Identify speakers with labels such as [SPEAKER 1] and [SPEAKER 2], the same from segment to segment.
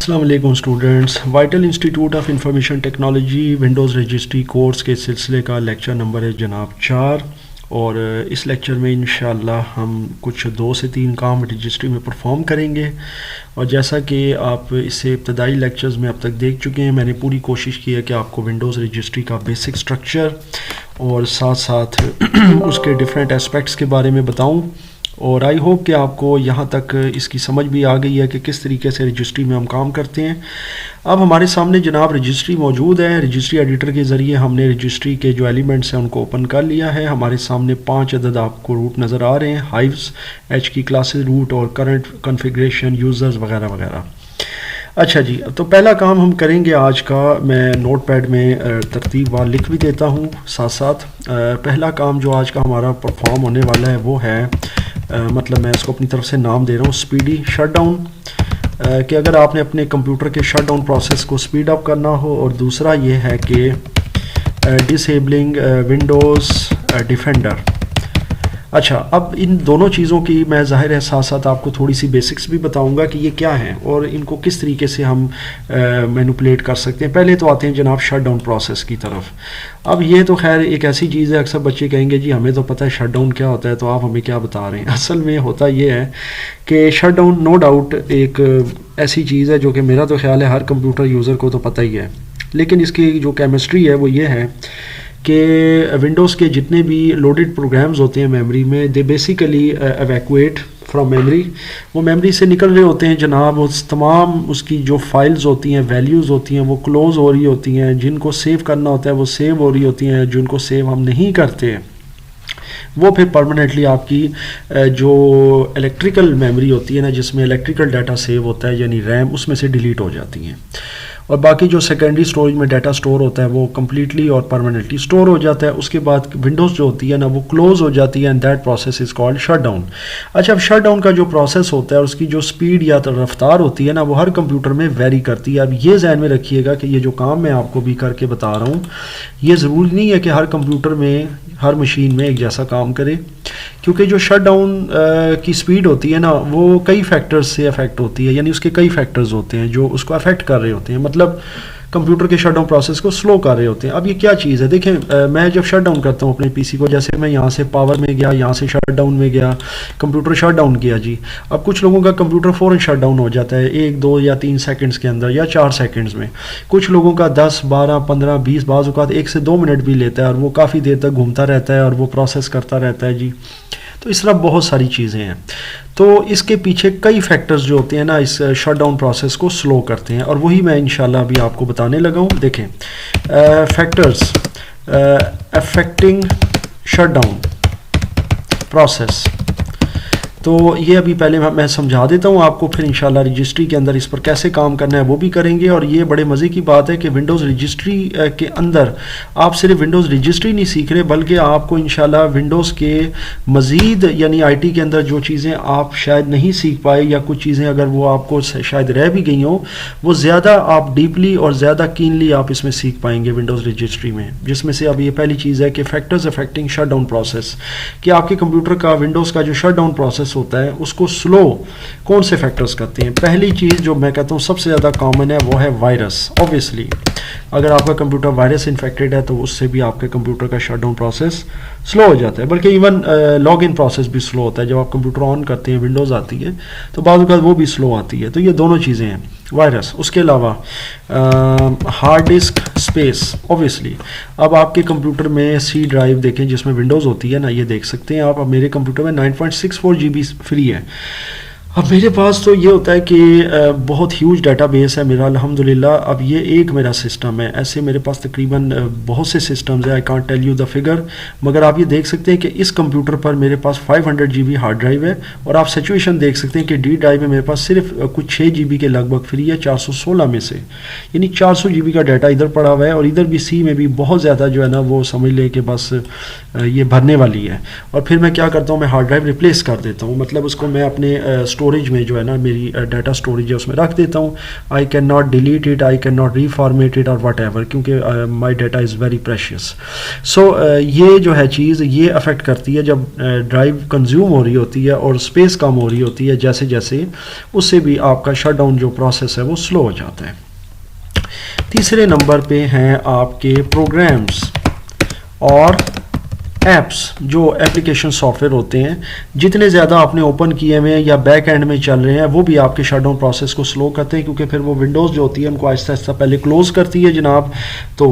[SPEAKER 1] السلام علیکم students, vital institute of information technology Windows registry course کے سلسلے کا لیکچر نمبر ہے جناب 4، اور اس لیکچر میں انشاءاللہ ہم کچھ 2 سے 3 کام رجسٹری میں پرفارم کریں گے. اور جیسا کہ آپ اس سے ابتدائی لیکچرز میں اب تک دیکھ چکے ہیں، میں نے پوری کوشش کی ہے کہ آپ کو ونڈوز رجسٹری کا بیسک سٹرکچر اور ساتھ ساتھ اس کے ڈیفرنٹ اسپیکٹس کے بارے میں بتاؤں، اور آئی ہوپ کہ آپ کو یہاں تک اس کی سمجھ بھی آ گئی ہے کہ کس طریقے سے رجسٹری میں ہم کام کرتے ہیں. اب ہمارے سامنے جناب رجسٹری موجود ہے. رجسٹری ایڈیٹر کے ذریعے ہم نے رجسٹری کے جو ایلیمنٹس ہیں ان کو اوپن کر لیا ہے. ہمارے سامنے 5 عدد آپ کو روٹ نظر آ رہے ہیں، ہائیوز، ایچ کی کلاسز روٹ اور کرنٹ کنفیگریشن یوزرز وغیرہ وغیرہ. اچھا جی، تو پہلا کام ہم کریں گے آج کا، میں نوٹ پیڈ میں ترتیب وار لکھ بھی دیتا ہوں ساتھ ساتھ. پہلا کام جو آج کا ہمارا پرفارم ہونے والا ہے وہ ہے، مطلب میں اس کو اپنی طرف سے نام دے رہا ہوں اسپیڈی شٹ ڈاؤن، کہ اگر آپ نے اپنے کمپیوٹر کے شٹ ڈاؤن پروسیس کو اسپیڈ اپ کرنا ہو. اور دوسرا یہ ہے کہ ڈسیبلنگ ونڈوز ڈیفینڈر. اچھا، اب ان دونوں چیزوں کی میں ظاہر ہے ساتھ ساتھ آپ کو تھوڑی سی بیسکس بھی بتاؤں گا کہ یہ کیا ہیں اور ان کو کس طریقے سے ہم مینوپولیٹ کر سکتے ہیں. پہلے تو آتے ہیں جناب شٹ ڈاؤن پروسیس کی طرف. اب یہ تو خیر ایک ایسی چیز ہے، اکثر بچے کہیں گے جی ہمیں تو پتہ ہے شٹ ڈاؤن کیا ہوتا ہے، تو آپ ہمیں کیا بتا رہے ہیں. اصل میں ہوتا یہ ہے کہ شٹ ڈاؤن نو ڈاؤٹ ایک ایسی چیز ہے جو کہ میرا تو خیال ہے ہر کمپیوٹر یوزر کو تو پتہ ہی ہے، لیکن اس کی جو کیمسٹری ہے وہ یہ ہے کہ ونڈوز کے جتنے بھی لوڈڈ پروگرامز ہوتے ہیں میموری میں، they basically evacuate from memory. وہ میموری سے نکل رہے ہوتے ہیں جناب، اس تمام اس کی جو فائلز ہوتی ہیں، ویلیوز ہوتی ہیں، وہ کلوز ہو رہی ہوتی ہیں. جن کو سیو کرنا ہوتا ہے وہ سیو ہو رہی ہوتی ہیں، جن کو سیو ہم نہیں کرتے وہ پھر پرماننٹلی آپ کی جو الیکٹریکل میموری ہوتی ہے نا، جس میں الیکٹریکل ڈیٹا سیو ہوتا ہے یعنی ریم، اس میں سے ڈیلیٹ ہو جاتی ہیں. اور باقی جو سیکنڈری اسٹوریج میں ڈیٹا سٹور ہوتا ہے وہ کمپلیٹلی اور پرماننٹلی سٹور ہو جاتا ہے. اس کے بعد ونڈوز جو ہوتی ہے نا وہ کلوز ہو جاتی ہے، and that process is called shut down. اچھا، اب شٹ ڈاؤن کا جو پروسیس ہوتا ہے اس کی جو سپیڈ یا رفتار ہوتی ہے نا وہ ہر کمپیوٹر میں ویری کرتی ہے. اب یہ ذہن میں رکھیے گا کہ یہ جو کام میں آپ کو بھی کر کے بتا رہا ہوں، یہ ضروری نہیں ہے کہ ہر کمپیوٹر میں ہر مشین میں ایک جیسا کام کرے، کیونکہ جو شٹ ڈاؤن کی سپیڈ ہوتی ہے نا وہ کئی فیکٹرز سے افیکٹ ہوتی ہے، یعنی اس کے کئی فیکٹرز ہوتے ہیں جو اس کو افیکٹ کر رہے ہوتے ہیں، مطلب کمپیوٹر کے شٹ ڈاؤن پروسیس کو سلو کر رہے ہوتے ہیں. اب یہ کیا چیز ہے؟ دیکھیں، میں جب شٹ ڈاؤن کرتا ہوں اپنے پی سی کو، جیسے میں یہاں سے پاور میں گیا، یہاں سے شٹ ڈاؤن میں گیا، کمپیوٹر شٹ ڈاؤن کیا جی. اب کچھ لوگوں کا کمپیوٹر فوراً شٹ ڈاؤن ہو جاتا ہے 1 2 یا 3 سیکنڈز کے اندر یا 4 سیکنڈز میں. کچھ لوگوں کا 10 12 15 20 بعض اوقات 1 سے 2 منٹ بھی لیتا ہے، اور وہ کافی دیر تک گھومتا رہتا ہے اور وہ پروسیس کرتا رہتا ہے جی. تو اس طرح بہت ساری چیزیں ہیں. تو اس کے پیچھے کئی فیکٹرز جو ہوتے ہیں نا اس شٹ ڈاؤن پروسیس کو سلو کرتے ہیں، اور وہی میں انشاءاللہ ابھی آپ کو بتانے لگا ہوں. دیکھیں، factors affecting shut down process. تو یہ ابھی پہلے میں سمجھا دیتا ہوں آپ کو، پھر انشاءاللہ رجسٹری کے اندر اس پر کیسے کام کرنا ہے وہ بھی کریں گے. اور یہ بڑے مزے کی بات ہے کہ ونڈوز رجسٹری کے اندر آپ صرف ونڈوز رجسٹری نہیں سیکھ رہے، بلکہ آپ کو انشاءاللہ ونڈوز کے مزید یعنی آئی ٹی کے اندر جو چیزیں آپ شاید نہیں سیکھ پائے، یا کچھ چیزیں اگر وہ آپ کو شاید رہ بھی گئی ہوں، وہ زیادہ آپ ڈیپلی اور زیادہ کینلی آپ اس میں سیکھ پائیں گے ونڈوز رجسٹری میں. جس میں سے اب یہ پہلی چیز ہے کہ factors affecting shut down process, کہ آپ کے کمپیوٹر کا ونڈوز کا جو شٹ ڈاؤن پروسیس ہوتا ہے اس کو سلو کون سے فیکٹرز کرتے ہیں. پہلی چیز جو میں کہتا ہوں سب سے زیادہ کامن ہے وہ ہے وائرس. اوبویسلی اگر آپ کا کمپیوٹر وائرس انفیکٹڈ ہے تو اس سے بھی آپ کے کمپیوٹر کا شٹ ڈاؤن پروسیس سلو ہو جاتا ہے، بلکہ ایون لاگ ان پروسیس بھی سلو ہوتا ہے. جب آپ کمپیوٹر آن کرتے ہیں، ونڈوز آتی ہے تو بعض اوقات وہ بھی سلو آتی ہے. تو یہ دونوں چیزیں ہیں، وائرس. اس کے علاوہ ہارڈ ڈسک اسپیس. اوبویسلی اب آپ کے کمپیوٹر میں سی ڈرائیو دیکھیں جس میں ونڈوز ہوتی ہے نا، یہ دیکھ سکتے ہیں آپ. اب میرے کمپیوٹر میں 9.64 GB فری ہے. اب میرے پاس تو یہ ہوتا ہے کہ بہت ہیوج ڈیٹا بیس ہے میرا الحمدللہ. اب یہ ایک میرا سسٹم ہے، ایسے میرے پاس تقریباً بہت سے سسٹمز ہیں، I can't tell you the figure. مگر آپ یہ دیکھ سکتے ہیں کہ اس کمپیوٹر پر میرے پاس 500 GB ہارڈ ڈرائیو ہے، اور آپ سچویشن دیکھ سکتے ہیں کہ ڈی ڈرائیو میں میرے پاس صرف کچھ 6 GB کے لگ بھگ فری ہے 416 میں سے، یعنی 400 GB کا ڈیٹا ادھر پڑا ہوا ہے. اور ادھر بھی سی میں بھی بہت زیادہ جو ہے نا وہ سمجھ لیں کہ بس یہ بھرنے والی ہے. اور پھر میں کیا کرتا ہوں، میں ہارڈ ڈرائیو ریپلیس کر دیتا ہوں، مطلب اس کو میں اپنے स्टोरेज में जो है ना मेरी डाटा स्टोरेज है उसमें रख देता हूँ. I can not delete it, I can not reformat it और वट एवर, क्योंकि my data is very precious. So ये जो है चीज़ ये अफेक्ट करती है जब ड्राइव कंज्यूम हो रही होती है और स्पेस कम हो रही होती है, जैसे जैसे उससे भी आपका शट डाउन जो प्रोसेस है वो स्लो हो जाता है. तीसरे नंबर पे हैं आपके प्रोग्राम्स और ऐप्स. जो एप्लीकेशन सॉफ्टवेयर होते हैं जितने ज़्यादा आपने ओपन किए हुए हैं या बैक एंड में चल रहे हैं वो भी आपके शट डाउन प्रोसेस को स्लो करते हैं, क्योंकि फिर वो विंडोज़ जो होती है उनको आहिस्ता आहिस्ता पहले क्लोज़ करती है जनाब. तो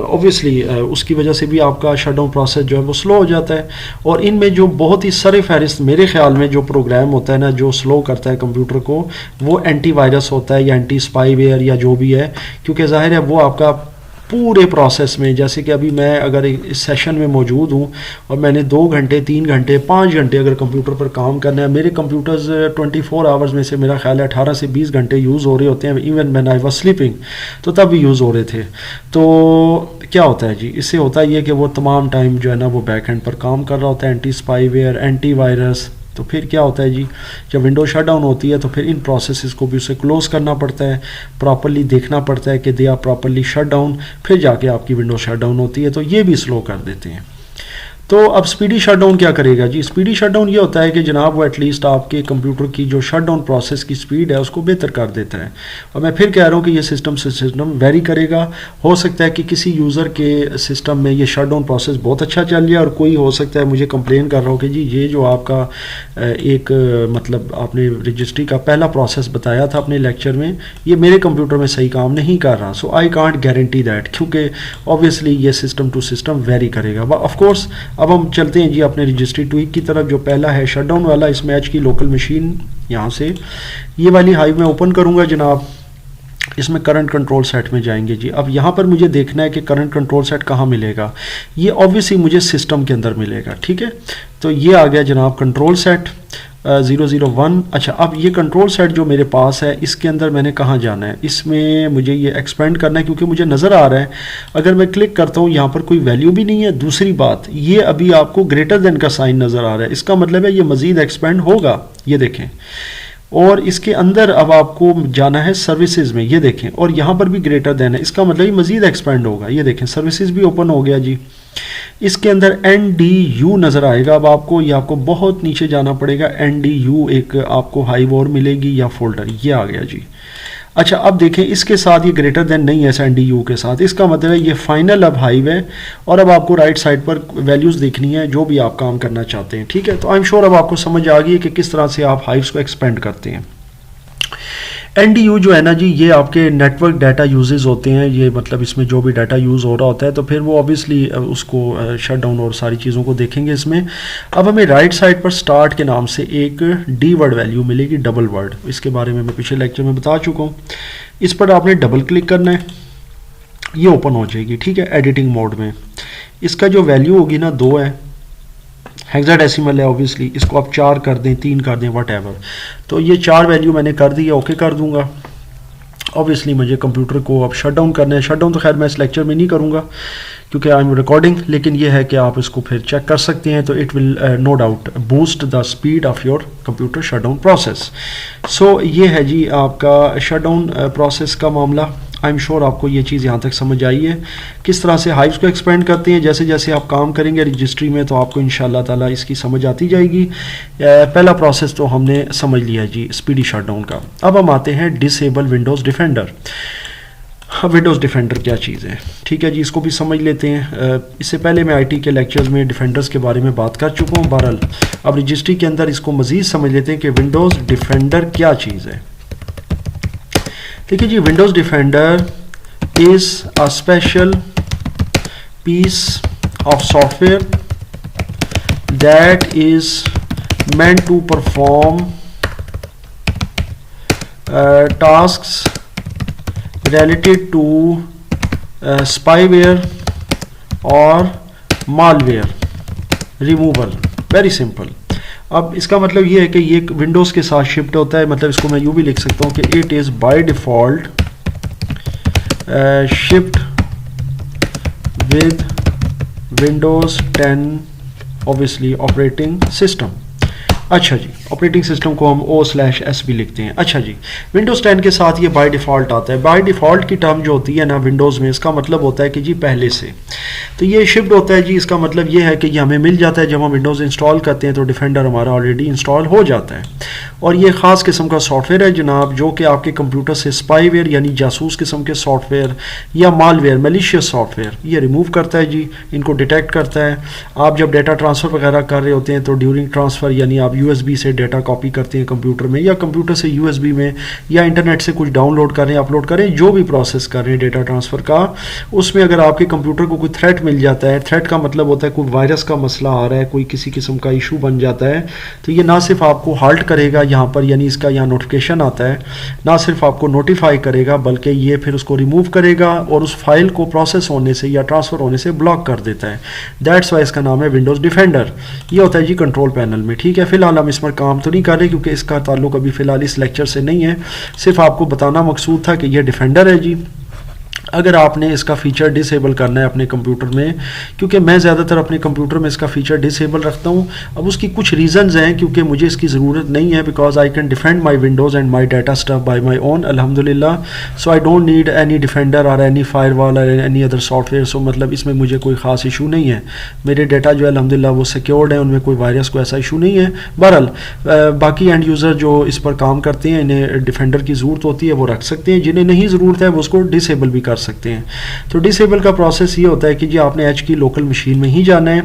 [SPEAKER 1] ऑब्वियसली उसकी वजह से भी आपका शट डाउन प्रोसेस जो है वो स्लो हो जाता है. और इनमें जो बहुत ही सर फहरिस्त मेरे ख्याल में जो प्रोग्राम होता है ना जो स्लो करता है कंप्यूटर को, वो एंटी वायरस होता है या एंटी स्पाईवेयर या जो भी है, क्योंकि ज़ाहिर है वो आपका पूरे प्रोसेस में, जैसे कि अभी मैं अगर इस सेशन में मौजूद हूँ और मैंने 2 घंटे 3 घंटे 5 घंटे अगर कंप्यूटर पर काम करना है, मेरे कंप्यूटर्स 24 आवर्स में से मेरा ख्याल है 18 से 20 घंटे यूज़ हो रहे होते हैं. Even when I was sleeping तो तब भी यूज़ हो रहे थे. तो क्या होता है जी, इससे होता है ये कि वो तमाम टाइम जो है ना वो बैक एंड पर काम कर रहा होता है, एंटी स्पाईवेयर एंटी वायरस. तो फिर क्या होता है जी, जब विंडो शट डाउन होती है तो फिर इन प्रोसेसेस को भी उसे क्लोज़ करना पड़ता है, प्रॉपर्ली देखना पड़ता है कि they are properly shut down, फिर जाके आपकी विंडो शट डाउन होती है. तो ये भी स्लो कर देते हैं. तो अब स्पीडी शट डाउन क्या करेगा जी? स्पीडी शट डाउन ये होता है कि जनाब वो एटलीस्ट आपके कंप्यूटर की जो शट डाउन प्रोसेस की स्पीड है उसको बेहतर कर देता है. और मैं फिर कह रहा हूँ कि ये सिस्टम से सिस्टम वेरी करेगा. हो सकता है कि किसी यूज़र के सिस्टम में ये शट डाउन प्रोसेस बहुत अच्छा चल जाए और कोई हो सकता है मुझे कंप्लेन कर रहा हो कि जी ये जो आपका एक मतलब आपने रजिस्ट्री का पहला प्रोसेस बताया था अपने लेक्चर में, ये मेरे कंप्यूटर में सही काम नहीं कर रहा. सो आई कांट गारंटी दैट, क्योंकि ऑब्वियसली ये सिस्टम टू सिस्टम वेरी करेगा. ऑफकोर्स अब हम चलते हैं जी अपने रजिस्ट्री ट्वीक की तरफ. जो पहला है शट डाउन वाला, इसमें एच की लोकल मशीन, यहाँ से ये वाली हाइव में ओपन करूँगा जनाब. इसमें करंट कंट्रोल सेट में जाएंगे जी. अब यहाँ पर मुझे देखना है कि करंट कंट्रोल सेट कहाँ मिलेगा. ये ऑब्वियसली मुझे सिस्टम के अंदर मिलेगा, ठीक है. तो ये आ गया जनाब कंट्रोल सेट 001. अच्छा, अब ये कंट्रोल सेट जो मेरे पास है इसके अंदर मैंने कहाँ जाना है, इसमें मुझे ये एक्सपेंड करना है, क्योंकि मुझे नज़र आ रहा है अगर मैं क्लिक करता हूँ यहाँ पर कोई वैल्यू भी नहीं है. दूसरी बात, ये अभी आपको ग्रेटर देन का साइन नज़र आ रहा है, इसका मतलब है ये मज़ीद एक्सपेंड होगा, ये देखें. और इसके अंदर अब आपको जाना है सर्विसेज में, ये देखें, और यहाँ पर भी ग्रेटर देन है, इसका मतलब ये मज़ीद एक्सपेंड होगा. ये देखें सर्विसेज भी ओपन हो गया जी. इसके अंदर NDU नज़र आएगा. अब आपको ये आपको बहुत नीचे जाना पड़ेगा. NDU एक आपको हाइव और मिलेगी या फोल्डर, ये आ गया जी. अच्छा, अब देखें इसके साथ ये ग्रेटर देन नहीं है NDU के साथ, इसका मतलब है ये फाइनल अब हाइव है. और अब आपको राइट साइड पर वैल्यूज़ देखनी है जो भी आप काम करना चाहते हैं, ठीक है. तो आई एम श्योर अब आपको समझ आ गई है कि किस तरह से आप हाइव्स को एक्सपेंड करते हैं. NDU जो है ना जी, ये आपके नेटवर्क डाटा यूजेस होते हैं. ये मतलब इसमें जो भी डाटा यूज़ हो रहा होता है तो फिर वो ऑब्वियसली उसको शट डाउन और सारी चीज़ों को देखेंगे इसमें. अब हमें राइट साइड पर स्टार्ट के नाम से एक D वर्ड वैल्यू मिलेगी, डबल वर्ड. इसके बारे में मैं पिछले लेक्चर में बता चुका हूँ. इस पर आपने डबल क्लिक करना है, ये ओपन हो जाएगी, ठीक है, एडिटिंग मोड में. इसका जो वैल्यू होगी ना 2 है, हेक्साडेसिमल है ऑब्वियसली. इसको आप 4 कर दें, 3 कर दें, वट एवर. तो ये 4 वैल्यू मैंने कर दी है, ओके कर दूंगा. ऑब्वियसली मुझे कंप्यूटर को अब शट डाउन करना है. शट डाउन तो खैर मैं इस लेक्चर में नहीं करूंगा क्योंकि आई एम रिकॉर्डिंग, लेकिन ये है कि आप इसको फिर चेक कर सकते हैं. तो it will no doubt boost the speed of your computer shut down process. So ये है जी आपका शट डाउन प्रोसेस का मामला. आई एम श्योर आपको ये चीज़ यहाँ तक समझ आई है किस तरह से हाइव्स को एक्सपेंड करते हैं. जैसे जैसे आप काम करेंगे रजिस्ट्री में तो आपको इंशाल्लाह ताला इसकी समझ आती जाएगी. पहला प्रोसेस तो हमने समझ लिया जी स्पीडी शट डाउन का. अब हम आते हैं डिसेबल विंडोज़ डिफेंडर. हाँ, विंडोज़ डिफेंडर क्या चीज़ है, ठीक है जी, इसको भी समझ लेते हैं. इससे पहले मैं IT के लेक्चर्स में डिफेंडर्स के बारे में बात कर चुका हूँ. बहरहाल अब रजिस्ट्री के अंदर इसको मज़ीद समझ लेते हैं कि विंडोज़ डिफेंडर क्या चीज़ है. देखिए जी, Windows Defender is a special piece of software that is meant to perform tasks related to spyware or malware removal. Very simple. अब इसका मतलब ये है कि ये विंडोज़ के साथ शिफ्ट होता है. मतलब इसको मैं यूँ भी लिख सकता हूँ कि it is by default shift with Windows 10 obviously operating system. अच्छा जी, ऑपरेटिंग सिस्टम को हम O/S भी लिखते हैं। अच्छा जी, विंडोज़ 10 के साथ ये बाय डिफ़ॉल्ट आता है। बाय डिफ़ॉल्ट की टर्म जो होती है ना विंडोज़ में, इसका मतलब होता है कि जी पहले से, तो ये शिफ्ट होता है जी। इसका मतलब ये है कि ये हमें मिल जाता है जब हम विंडोज़ इंस्टॉल करते हैं तो डिफेंडर हमारा ऑलरेडी इंस्टॉल हो जाता है। और ये ख़ास किस्म का सॉफ्टवेयर है जनाब, जो कि आपके कंप्यूटर से स्पाईवेयर यानी जासूस किस्म के सॉफ्टवेयर या मालवेयर, मलिशियस सॉफ्टवेयर, ये रिमूव करता है जी, इनको डिटेक्ट करता है। आप जब डेटा ट्रांसफ़र वगैरह कर रहे होते हैं तो ड्यूरिंग ट्रांसफ़र यानी आप USB से डेटा कॉपी करते हैं कंप्यूटर में, या कंप्यूटर से USB में, या इंटरनेट से कुछ डाउनलोड कर रहे हैं, अपलोड कर रहे हैं, जो भी प्रोसेस कर रहे हैं डेटा ट्रांसफ़र का, उसमें अगर आपके कंप्यूटर को कोई थ्रेट मिल जाता है, थ्रेट का मतलब होता है कोई वायरस का मसला आ रहा है, कोई किसी किस्म का इशू बन जाता है, तो ये ना सिर्फ आपको हाल्ट करेगा यहाँ पर, यानी इसका यहाँ नोटिफिकेशन आता है, ना सिर्फ आपको नोटिफाई करेगा बल्कि ये फिर उसको रिमूव करेगा और उस फाइल को प्रोसेस होने से या ट्रांसफ़र होने से ब्लॉक कर देता है। दैट्स वाई इसका नाम है विंडोज़ डिफेंडर। ये होता है जी कंट्रोल पैनल में, ठीक है। फिलहाल हम इस पर काम तो नहीं कर रहे क्योंकि इसका ताल्लुक अभी फ़िलहाल इस लेक्चर से नहीं है, सिर्फ आपको बताना मकसूद था कि ये डिफेंडर है जी। अगर आपने इसका फ़ीचर डिसेबल करना है अपने कंप्यूटर में, क्योंकि मैं ज़्यादातर अपने कंप्यूटर में इसका फ़ीचर डिसेबल रखता हूँ। अब उसकी कुछ रीज़न्स हैं, क्योंकि मुझे इसकी ज़रूरत नहीं है, because I can defend my Windows and my data stuff by my own अल्हम्दुलिल्लाह। So I don't need any defender और एनी फायरवॉल और एनी अदर सॉफ्टवेयर। सो मतलब इसमें मुझे कोई ख़ास इशू नहीं है, मेरे डाटा जो है अल्हम्दुलिल्लाह वो सिक्योर्ड है, उनमें कोई वायरस को ऐसा इशू नहीं है। बहरहाल बाकी एंड यूज़र जो इस पर काम करते हैं, इन्हें डिफेंडर की ज़रूरत होती है, वो रख सकते हैं, जिन्हें नहीं ज़रूरत है वो उसको डिसेबल भी कर सकते हैं। तो डिसेबल का प्रोसेस ये होता है कि जी आपने एच की लोकल मशीन में ही जाना है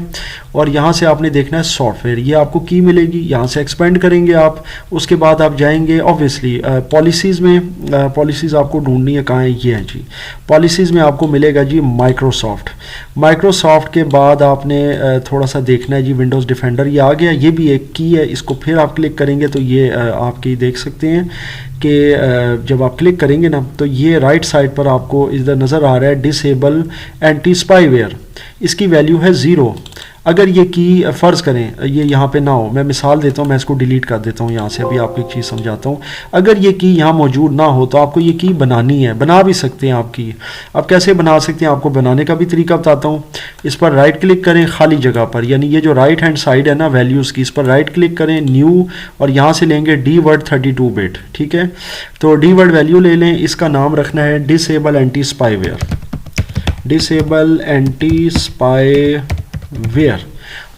[SPEAKER 1] और यहाँ से आपने देखना है सॉफ्टवेयर, ये आपको की मिलेगी, यहाँ से एक्सपेंड करेंगे आप। उसके बाद आप जाएंगे ऑब्वियसली पॉलिसीज़ में, पॉलिसीज़ आपको ढूंढनी है, कहाँ है, ये है जी पॉलिसीज़ में आपको मिलेगा जी माइक्रोसॉफ्ट। माइक्रोसॉफ्ट के बाद आपने थोड़ा सा देखना है जी विंडोज़ डिफेंडर, ये आ गया, ये भी एक की है, इसको फिर आप क्लिक करेंगे तो ये आपकी देख सकते हैं कि जब आप क्लिक करेंगे ना तो ये राइट साइड पर आपको इधर नज़र आ रहा है डिसेबल एंटी स्पाईवेयर, इसकी वैल्यू है 0। अगर ये की फ़र्ज़ करें ये यहाँ पे ना हो, मैं मिसाल देता हूँ, मैं इसको डिलीट कर देता हूँ यहाँ से, अभी आपको एक चीज़ समझाता हूँ। अगर ये की यहाँ मौजूद ना हो तो आपको ये की बनानी है, बना भी सकते हैं आप की। आप कैसे बना सकते हैं, आपको बनाने का भी तरीका बताता हूँ। इस पर राइट क्लिक करें खाली जगह पर, यानी ये जो राइट हैंड साइड है ना वैल्यूज़ की, इस पर राइट क्लिक करें, न्यू, और यहाँ से लेंगे डी वर्ड 32 बिट, ठीक है। तो डी वर्ड वैल्यू ले लें, इसका नाम रखना है disable anti spyware, disable anti spyware.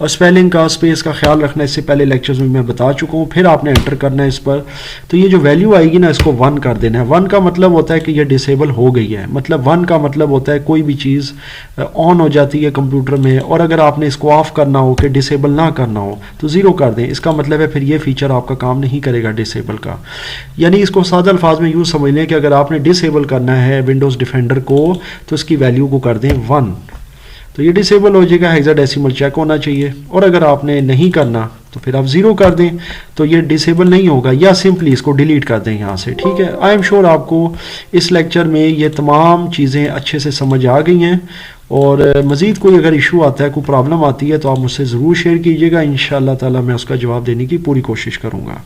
[SPEAKER 1] और स्पेलिंग का, स्पेस का ख्याल रखना, इससे पहले लेक्चर्स में मैं बता चुका हूँ। फिर आपने एंटर करना है इस पर, तो ये जो वैल्यू आएगी ना इसको 1 कर देना है। 1 का मतलब होता है कि ये डिसेबल हो गई है, मतलब 1 का मतलब होता है कोई भी चीज़ ऑन हो जाती है कंप्यूटर में, और अगर आपने इसको ऑफ करना हो कि डिसेबल ना करना हो तो 0 कर दें। इसका मतलब है फिर ये फीचर आपका काम नहीं करेगा डिसेबल का। यानी इसको सादा अल्फाज में यूँ समझ लें कि अगर आपने डिसेबल करना है विंडोज़ डिफेंडर को तो इसकी वैल्यू को कर दें 1, तो ये डिसेबल हो जाएगा, हेक्साडेसिमल चेक होना चाहिए। और अगर आपने नहीं करना तो फिर आप 0 कर दें, तो ये डिसेबल नहीं होगा, या सिंपली इसको डिलीट कर दें यहाँ से, ठीक है। आई एम श्योर आपको इस लेक्चर में ये तमाम चीज़ें अच्छे से समझ आ गई हैं, और मज़ीद कोई अगर इशू आता है, कोई प्रॉब्लम आती है तो आप मुझसे ज़रूर शेयर कीजिएगा, इंशाअल्लाह ताला मैं उसका जवाब देने की पूरी कोशिश करूँगा।